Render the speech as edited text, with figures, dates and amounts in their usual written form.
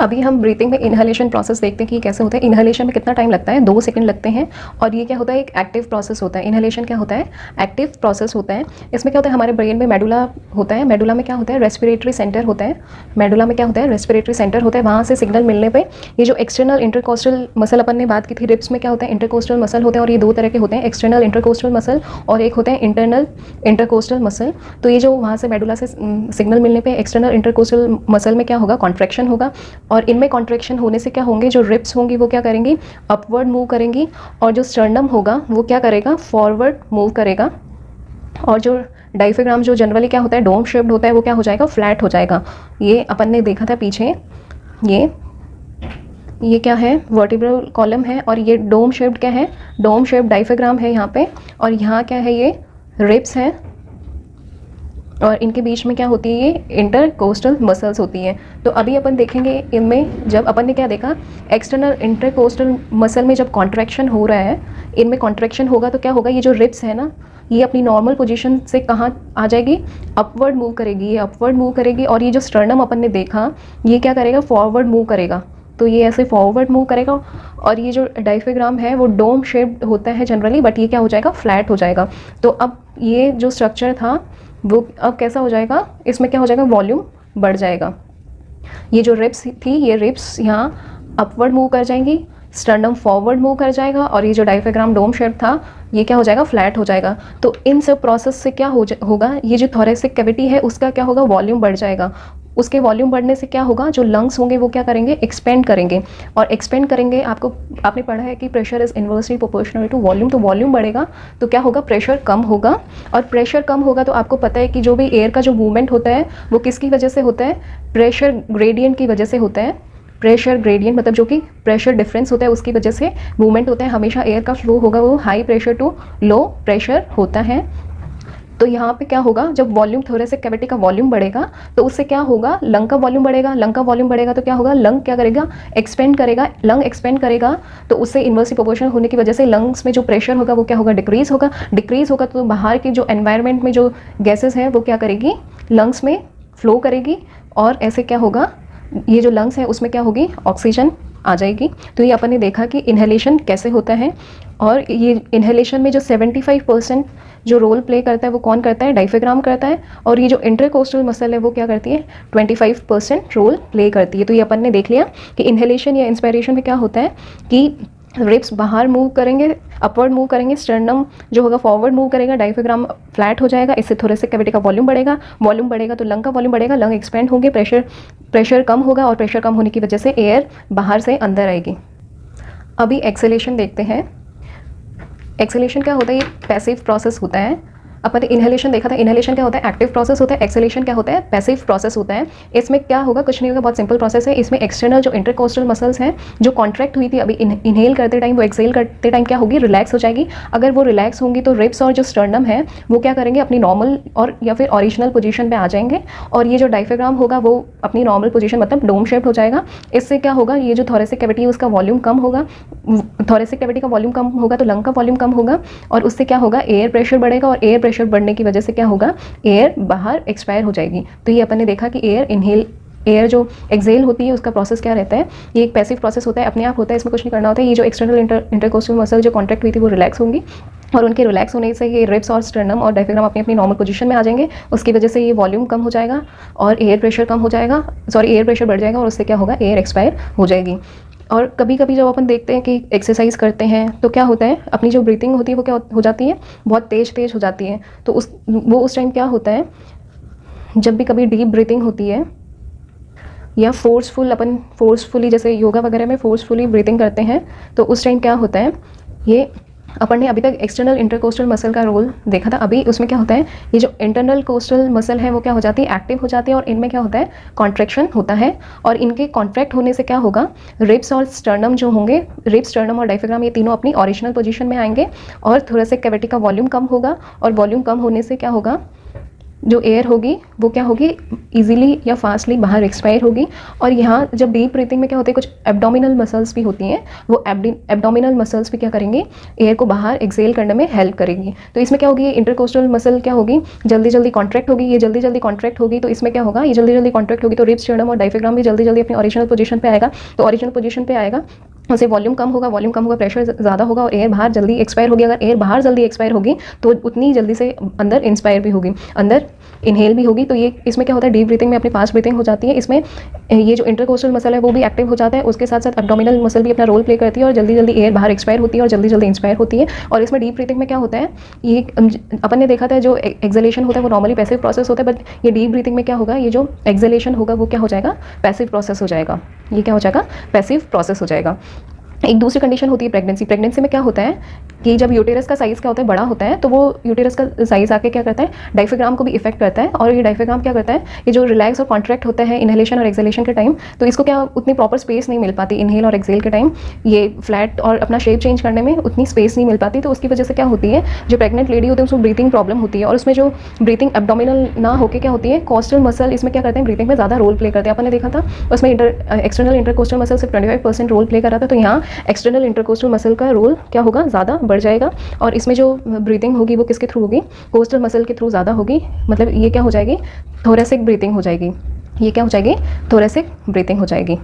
अभी हम ब्रीथिंग में इनहेलेशन प्रोसेस देखते हैं कि कैसे होता है। इनहेलेशन में कितना टाइम लगता है, 2 सेकंड लगते हैं। और ये क्या होता है, एक एक्टिव प्रोसेस होता है। इनहेलेशन क्या होता है, एक्टिव प्रोसेस होता है। इसमें क्या होता है, हमारे ब्रेन में मेडुला होता है। मेडुला में क्या होता है, रेस्पिरेटरी सेंटर होता है। मेडुला में क्या होता है, रेस्पिरेटरी सेंटर होता है। वहाँ से सिग्नल मिलने पर ये जो एक्सटर्नल इंटरकोस्टल मसल अपन ने बात की थी, रिब्स में क्या होता है, इंटरकोस्टल मसल होते हैं। और ये 2 तरह के होते हैं, एक्सटर्नल इंटरकोस्टल मसल और एक होते हैं इंटरनल इंटरकोस्टल मसल। तो ये जो वहाँ से मेडुला से सिग्नल मिलने पे एक्सटर्नल इंटरकोस्टल मसल में क्या होगा, कॉन्ट्रैक्शन होगा। और इनमें कॉन्ट्रैक्शन होने से क्या होंगे, जो रिब्स होंगी वो क्या करेंगी, अपवर्ड मूव करेंगी। और जो स्टर्नम होगा वो क्या करेगा, फॉरवर्ड मूव करेगा। और जो डायफ्राम जो जनरली क्या होता है, डोम शेप्ड होता है, वो क्या हो जाएगा, फ्लैट हो जाएगा। ये अपन ने देखा था पीछे, ये क्या है, वर्टिब्रल कॉलम है। और ये डोम शेप्ड क्या है, डोम शेप्ड डायफ्राम है यहाँ पे। और यहाँ क्या है, ये रिब्स है। और इनके बीच में क्या होती है, ये इंटरकोस्टल मसल्स होती हैं। तो अभी अपन देखेंगे इनमें, जब अपन ने क्या देखा, एक्सटर्नल इंटरकोस्टल मसल में जब कॉन्ट्रैक्शन हो रहा है, इनमें कॉन्ट्रैक्शन होगा तो क्या होगा, ये जो रिब्स है ना, ये अपनी नॉर्मल पोजीशन से कहाँ आ जाएगी, अपवर्ड मूव करेगी। ये अपवर्ड मूव करेगी। और ये जो स्टर्नम अपन ने देखा, ये क्या करेगा, फॉरवर्ड मूव करेगा। तो ये ऐसे फॉरवर्ड मूव करेगा। और ये जो डायफ्राम है वो डोम शेप्ड होता है जनरली, बट ये क्या हो जाएगा, फ्लैट हो जाएगा। तो अब ये जो स्ट्रक्चर था वो अब कैसा हो जाएगा, इसमें क्या हो जाएगा, वॉल्यूम बढ़ जाएगा। ये जो रिब्स थी, ये रिब्स यहाँ अपवर्ड मूव कर जाएंगी, स्टर्नम फॉरवर्ड मूव कर जाएगा। और ये जो डायफ्राम डोम शेप था, ये क्या हो जाएगा, फ्लैट हो जाएगा। तो इन सब प्रोसेस से क्या होगा, ये जो थोरेसिक कैविटी है उसका क्या होगा, वॉल्यूम बढ़ जाएगा। उसके वॉल्यूम बढ़ने से क्या होगा, जो लंग्स होंगे वो क्या करेंगे, एक्सपेंड करेंगे। और एक्सपेंड करेंगे, आपने पढ़ा है कि pressure is inversely proportional to volume. तो वॉल्यूम बढ़ेगा तो क्या होगा, प्रेशर कम होगा। और प्रेशर कम होगा तो आपको पता है कि जो भी एयर का जो मूवमेंट होता है वो किसकी वजह से होता है, प्रेशर ग्रेडियंट की वजह से होता है। प्रेशर ग्रेडियंट मतलब जो कि प्रेशर डिफरेंस होता है उसकी वजह से मूवमेंट होता है। हमेशा एयर का फ्लो होगा वो high pressure to low pressure होता है। तो यहाँ पे क्या होगा, जब वॉल्यूम, थोरेसिक कैविटी का वॉल्यूम बढ़ेगा तो उससे क्या होगा, लंग का वॉल्यूम बढ़ेगा। लंग का वॉल्यूम बढ़ेगा तो क्या होगा, लंग क्या करेगा, एक्सपेंड करेगा। लंग एक्सपेंड करेगा तो उससे इन्वर्सली प्रोपोर्शनल होने की वजह से लंग्स में जो प्रेशर होगा वो क्या होगा, डिक्रीज होगा। डिक्रीज होगा तो बाहर की जो एनवायरनमेंट में जो गैसेज हैं वो क्या करेगी, लंग्स में फ्लो करेगी। और ऐसे क्या होगा, ये जो लंग्स है उसमें क्या होगी, ऑक्सीजन आ जाएगी। तो ये अपन ने देखा कि इन्हेलेशन कैसे होता है। और ये इन्हेलेशन में जो 75% जो रोल प्ले करता है वो कौन करता है, डायफ्राम करता है। और ये जो इंटरकोस्टल मसल है वो क्या करती है, 25% रोल प्ले करती है। तो ये अपन ने देख लिया कि इन्हेलेशन या इंस्पायरेशन में क्या होता है कि रिब्स बाहर मूव करेंगे, अपवर्ड मूव करेंगे, स्टर्नम जो होगा फॉरवर्ड मूव करेगा, डायफ्राम फ्लैट हो जाएगा। इससे थोरेसिक कैविटी का वॉल्यूम बढ़ेगा। वॉल्यूम बढ़ेगा तो लंग का वॉल्यूम बढ़ेगा, लंग एक्सपेंड होंगे, प्रेशर कम होगा। और प्रेशर कम होने की वजह से एयर बाहर से अंदर आएगी। अभी एक्सेलेशन देखते हैं। एक्सेलेशन क्या होता है, ये पैसिव प्रोसेस होता है। अपन ने इन्हेलेशन देखा था, इन्हेलेशन क्या होता है, एक्टिव प्रोसेस होता है। एक्सेलेशन क्या होता है, पैसिव प्रोसेस होता है। इसमें क्या होगा, कुछ नहीं होगा, बहुत सिंपल प्रोसेस है। इसमें एक्सटर्नल जो इंटरकोस्टल मसल्स हैं जो कॉन्ट्रैक्ट हुई थी अभी इनहेल करते टाइम, वो एक्सेल करते टाइम क्या होगी, रिलैक्स हो जाएगी। अगर वो रिलैक्स होंगी तो रिब्स और जो स्टर्नम है वो क्या करेंगे, अपनी नॉर्मल और या फिर ओरिजिनल पोजीशन पे आ जाएंगे। और ये जो डायफ्राम होगा वो अपनी नॉर्मल पोजीशन मतलब डोम शेप्ड हो जाएगा। इससे क्या होगा, ये जो थोरेसिक कैविटी है उसका वॉल्यूम कम होगा। थोरेसिक कैविटी का वॉल्यूम कम होगा तो लंग का वॉल्यूम कम होगा। और उससे क्या होगा, एयर प्रेशर बढ़ेगा। और एयर प्रेशर बढ़ने की वजह से क्या होगा, एयर बाहर एक्सपायर हो जाएगी। तो ये अपन ने देखा कि एयर जो एक्सेल होती है उसका प्रोसेस क्या रहता है, ये एक पैसिव प्रोसेस होता है, अपने आप होता है, इसमें कुछ नहीं करना होता है। ये जो एक्सटर्नल इंटरकोस्टल मसल जो कॉन्ट्रैक्ट हुई थी वो रिलैक्स होंगी। और उनके रिलैक्स होने से ये रिब्स और स्टर्नम और डायफ्राम अपनी अपनी नॉर्मल पोजीशन में आ जाएंगे। उसकी वजह से ये वॉल्यूम कम हो जाएगा और एयर प्रेशर कम हो जाएगा, एयर प्रेशर बढ़ जाएगा। और उससे क्या होगा, एयर एक्सपायर हो जाएगी। और कभी कभी जब अपन देखते हैं कि एक्सरसाइज करते हैं तो क्या होता है, अपनी जो ब्रीथिंग होती है वो क्या हो जाती है, बहुत तेज़ हो जाती है। तो उस टाइम क्या होता है, जब भी कभी डीप ब्रीथिंग होती है या फोर्सफुली जैसे योगा वगैरह में फोर्सफुली ब्रीथिंग करते हैं तो उस टाइम क्या होता है, ये अपन ने अभी तक एक्सटर्नल इंटरकोस्टल मसल का रोल देखा था। अभी उसमें क्या होता है, ये जो इंटरनल कोस्टल मसल है वो क्या हो जाती है, एक्टिव हो जाती है। और इनमें क्या होता है, कॉन्ट्रैक्शन होता है। और इनके कॉन्ट्रैक्ट होने से क्या होगा, रिब्स और स्टर्नम जो होंगे, रिब्स, स्टर्नम और डायफ्राम ये तीनों अपनी ओरिजिनल पोजीशन में आएंगे। और थोरेसिक कैविटी का वॉल्यूम कम होगा। और वॉल्यूम कम होने से क्या होगा, जो एयर होगी वो क्या होगी, इजीली या फास्टली बाहर एक्सपायर होगी। और यहाँ जब डीप ब्रीथिंग में क्या होते हैं, कुछ एब्डोमिनल मसल्स भी होती हैं, वो एब्डोमिनल मसल्स भी क्या करेंगे, एयर को बाहर एक्सेल करने में हेल्प करेंगी। तो इसमें क्या होगी, इंटरकोस्टल मसल क्या होगी, जल्दी जल्दी कॉन्ट्रैक्ट होगी। ये जल्दी जल्दी कॉन्ट्रैक्ट होगी तो इसमें क्या होगा, ये जल्दी जल्दी कॉन्ट्रैक्ट होगी तो रिब्स, स्टर्नम और डायफ्राम भी जल्दी जल्दी अपनी ओरिजिनल पोजीशन पे आएगा। तो ओरिजिनल पोजीशन पे आएगा, उससे वॉल्यूम कम होगा, प्रेशर ज़्यादा होगा और एयर बाहर जल्दी एक्सपायर होगी। अगर एयर बाहर जल्दी एक्सपायर होगी तो उतनी जल्दी से अंदर इंस्पायर भी होगी, अंदर इनहेल भी होगी। तो ये इसमें क्या होता है, डीप ब्रीथिंग में अपनी फास्ट ब्रीथिंग हो जाती है। इसमें ये जो इंटरकोस्टल मसल है वो भी एक्टिव हो जाता है, उसके साथ साथ एब्डोमिनल मसल भी अपना रोल प्ले करती है और जल्दी जल्दी एयर बाहर एक्सपायर होती है और जल्दी जल्दी इंस्पायर होती है। और इसमें डीप ब्रीथिंग में क्या होता है, ये अपन ने देखा था जो एक्सेलेशन होता है वो नॉर्मली पैसिव प्रोसेस होता है, बट ये डीप ब्रीथिंग में क्या होगा, ये जो एक्सेलेशन होगा वो क्या हो जाएगा, पैसिव प्रोसेस हो जाएगा। ये क्या हो जाएगा, पैसिव प्रोसेस हो जाएगा। एक दूसरी कंडीशन होती है प्रेगनेंसी में क्या होता है कि जब यूटेरस का साइज़ क्या होता है, बड़ा होता है, तो वो यूटेरस का साइज़ आके क्या करता है, डायफ्राम को भी इफेक्ट करता है। और ये डायफ्राम क्या करता है, ये जो रिलैक्स और कॉन्ट्रैक्ट होता है इनहेलेशन और एक्सेलेशन के टाइम, तो इसको क्या उतनी प्रॉपर स्पेस नहीं मिल पाती, इनहेल और एक्सेल के टाइम ये फ्लैट और अपना शेप चेंज करने में उतनी स्पेस नहीं मिल पाती। तो उसकी वजह से क्या होती है, जो प्रेग्नेंट लेडी होती है उसको ब्रीथिंग प्रॉब्लम होती है। और उसमें जो ब्रीथिंग एब्डोमिनल ना होकर क्या होती है, कोस्टल मसल इसमें क्या करते हैं, ब्रीथिंग में ज़्यादा रोल प्ले करते हैं। अपन ने देखा था उसमें एक्सटर्नल इंटरकोस्टल मसल सिर्फ 25% रोल प्ले कर रहा था, तो यहाँ एक्सटर्नल इंटरकोस्टल मसल का रोल क्या होगा, ज़्यादा बढ़ जाएगा। और इसमें जो ब्रीथिंग होगी वो किसके थ्रू होगी, कोस्टल मसल के थ्रू ज़्यादा होगी। मतलब ये क्या हो जाएगी, थोरेसिक ब्रीथिंग हो जाएगी। ये क्या हो जाएगी, थोरेसिक ब्रीथिंग हो जाएगी।